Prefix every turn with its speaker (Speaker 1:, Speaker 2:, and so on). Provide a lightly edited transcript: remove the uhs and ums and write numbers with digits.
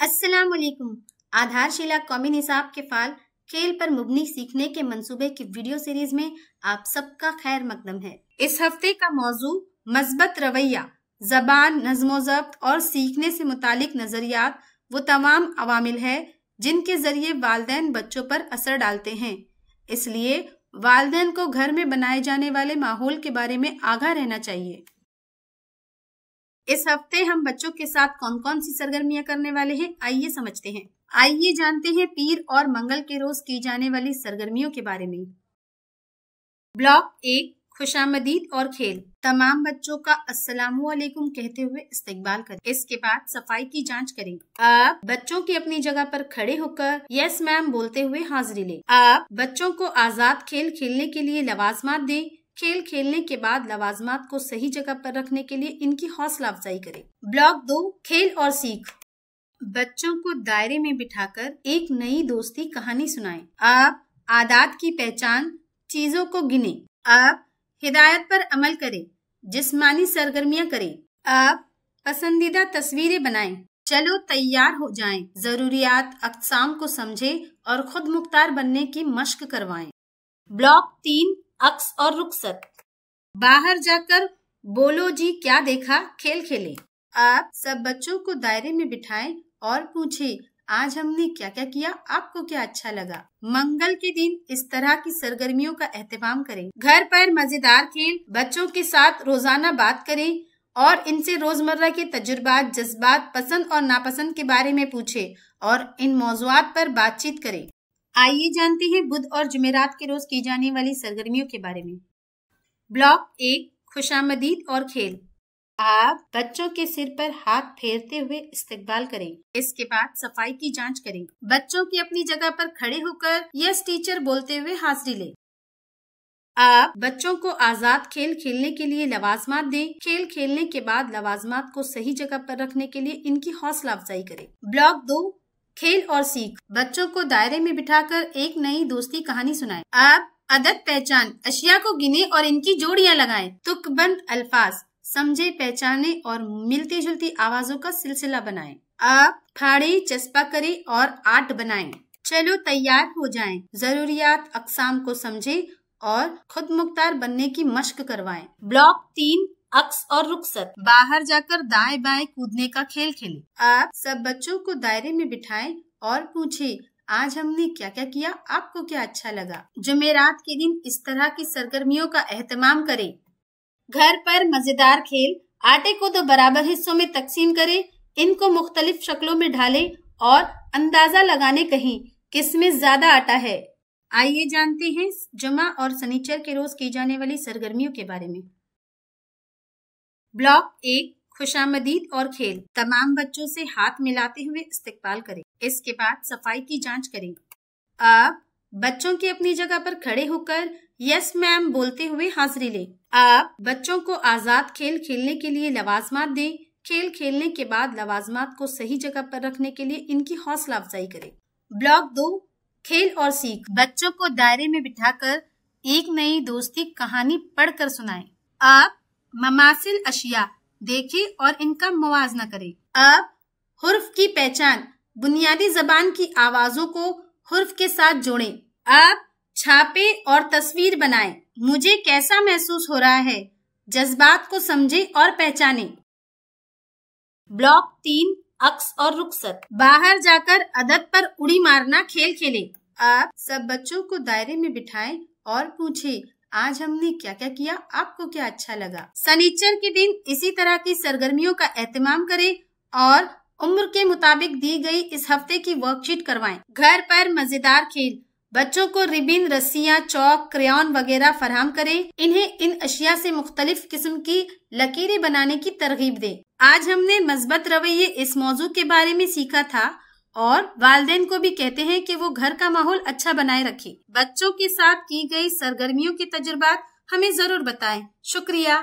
Speaker 1: अस्सलामुअलैकुम। आधारशिला कौमी निसाब के फाल खेल पर मुबनी सीखने के मंसूबे की वीडियो सीरीज में आप सबका खैर मकदम है। इस हफ्ते का मौजू मस्बत रवैया, जबान, नज़्मो ज़ब्त और सीखने से मुतालिक नजरियात वो तमाम अवामिल है जिनके जरिए वालिदैन बच्चों पर असर डालते हैं। इसलिए वालिदैन को घर में बनाए जाने वाले माहौल के बारे में आगाह रहना चाहिए। इस हफ्ते हम बच्चों के साथ कौन कौन सी सरगर्मियां करने वाले हैं, आइए समझते हैं। आइए जानते हैं पीर और मंगल के रोज की जाने वाली सरगर्मियों के बारे में। ब्लॉक 1, खुशामदीद और खेल। तमाम बच्चों का अस्सलामु अलैकुम कहते हुए इस्तकबाल करें। इसके बाद सफाई की जांच करें। आप बच्चों की अपनी जगह पर खड़े होकर यस मैम बोलते हुए हाजिरी लें। आप बच्चों को आजाद खेल खेलने के लिए लवाजमात दें। खेल खेलने के बाद लवाजमात को सही जगह पर रखने के लिए इनकी हौसला अफजाई करें। ब्लॉक 2, खेल और सीख। बच्चों को दायरे में बिठाकर एक नई दोस्ती कहानी सुनाएं। आप आदात की पहचान, चीजों को गिने। आप हिदायत पर अमल करें। जिस्मानी सरगर्मियां करें। आप पसंदीदा तस्वीरें बनाएं। चलो तैयार हो जाएं। जरूरियात अक़साम को समझें और खुद मुख्तार बनने की मश्क करवाएं। ब्लॉक 3, अक्स और रुखसत। बाहर जाकर बोलो जी क्या देखा, खेल खेलें। आप सब बच्चों को दायरे में बिठाएं और पूछें आज हमने क्या क्या किया, आपको क्या अच्छा लगा। मंगल के दिन इस तरह की सरगर्मियों का एहतमाम करें। घर पर मजेदार खेल, बच्चों के साथ रोजाना बात करें और इनसे रोजमर्रा के तजुर्बात, जज्बात, पसंद और नापसंद के बारे में पूछें और इन मौज़ूआत पर बातचीत करें। आइए जानते हैं बुध और जुमेरात के रोज की जाने वाली सरगर्मियों के बारे में। ब्लॉक 1, खुशामदीद और खेल। आप बच्चों के सिर पर हाथ फेरते हुए इस्तकबाल करें। इसके बाद सफाई की जांच करें। बच्चों की अपनी जगह पर खड़े होकर यस टीचर बोलते हुए हाजिरी लें। आप बच्चों को आजाद खेल खेलने के लिए लवाजमात दें। खेल खेलने के बाद लवाजमात को सही जगह पर रखने के लिए इनकी हौसला अफजाई करें। ब्लॉक 2, खेल और सीख। बच्चों को दायरे में बिठाकर एक नई दोस्ती कहानी सुनाएं। आप अदद पहचान, अशिया को गिने और इनकी जोड़ियां लगाएं। तुकबंद अल्फाज, समझे, पहचाने और मिलती जुलती आवाजों का सिलसिला बनाएं। आप फाड़े, चस्पा करें और आर्ट बनाएं। चलो तैयार हो जाएं। जरूरियात अक़साम को समझें और खुद मुख्तार बनने की मश्क करवाएं। ब्लॉक 3, अक्स और रुखसत। बाहर जाकर दाएं बाएं कूदने का खेल खेलें। आप सब बच्चों को दायरे में बिठाएं और पूछें आज हमने क्या क्या किया, आपको क्या अच्छा लगा। जुमेरात के दिन इस तरह की सरगर्मियों का एहतमाम करें। घर पर मजेदार खेल, आटे को 2 बराबर हिस्सों में तकसीम करें, इनको मुख्तलिफ शक्लों में ढालें और अंदाजा लगाने कहें किसमें ज्यादा आटा है। आइए जानते हैं जुमा और सनीचर के रोज की जाने वाली सरगर्मियों के बारे में। ब्लॉक 1, खुशामदीद और खेल। तमाम बच्चों से हाथ मिलाते हुए इस्तकबाल करें। इसके बाद सफाई की जांच करें। आप बच्चों की अपनी जगह पर खड़े होकर यस मैम बोलते हुए हाजिरी लें। आप बच्चों को आजाद खेल खेलने के लिए लवाजमात दें। खेल खेलने के बाद लवाजमात को सही जगह पर रखने के लिए इनकी हौसला अफजाई करें। ब्लॉक 2, खेल और सीख। बच्चों को दायरे में बिठाकर एक नई दोस्ती कहानी पढ़कर सुनाएं। आप ममासिल अशिया देखें और इनका मुवाजना करें। आप हुर्फ की पहचान, बुनियादी जबान की आवाजों को हुर्फ के साथ जोड़ें। आप छापे और तस्वीर बनाएं। मुझे कैसा महसूस हो रहा है, जज्बात को समझें और पहचानें। ब्लॉक 3, अक्स और रुखसत। बाहर जाकर अदद पर उड़ी मारना खेल खेलें। आप सब बच्चों को दायरे में बिठाएं और पूछें आज हमने क्या क्या किया, आपको क्या अच्छा लगा। सनीचर के दिन इसी तरह की सरगर्मियों का एहतमाम करें और उम्र के मुताबिक दी गई इस हफ्ते की वर्कशीट करवाएं। घर पर मजेदार खेल, बच्चों को रिबिन, रस्सियां, चौक, क्रेयॉन वगैरह फराहम करें। इन्हें इन अशिया से मुख्तलिफ किस्म की लकीरें बनाने की तरगीब दें। आज हमने मस्बत रवैये इस मौजू के बारे में सीखा था और वालिदैन को भी कहते हैं कि वो घर का माहौल अच्छा बनाए रखें। बच्चों के साथ की गई सरगर्मियों के तजुर्बात हमें जरूर बताएं। शुक्रिया।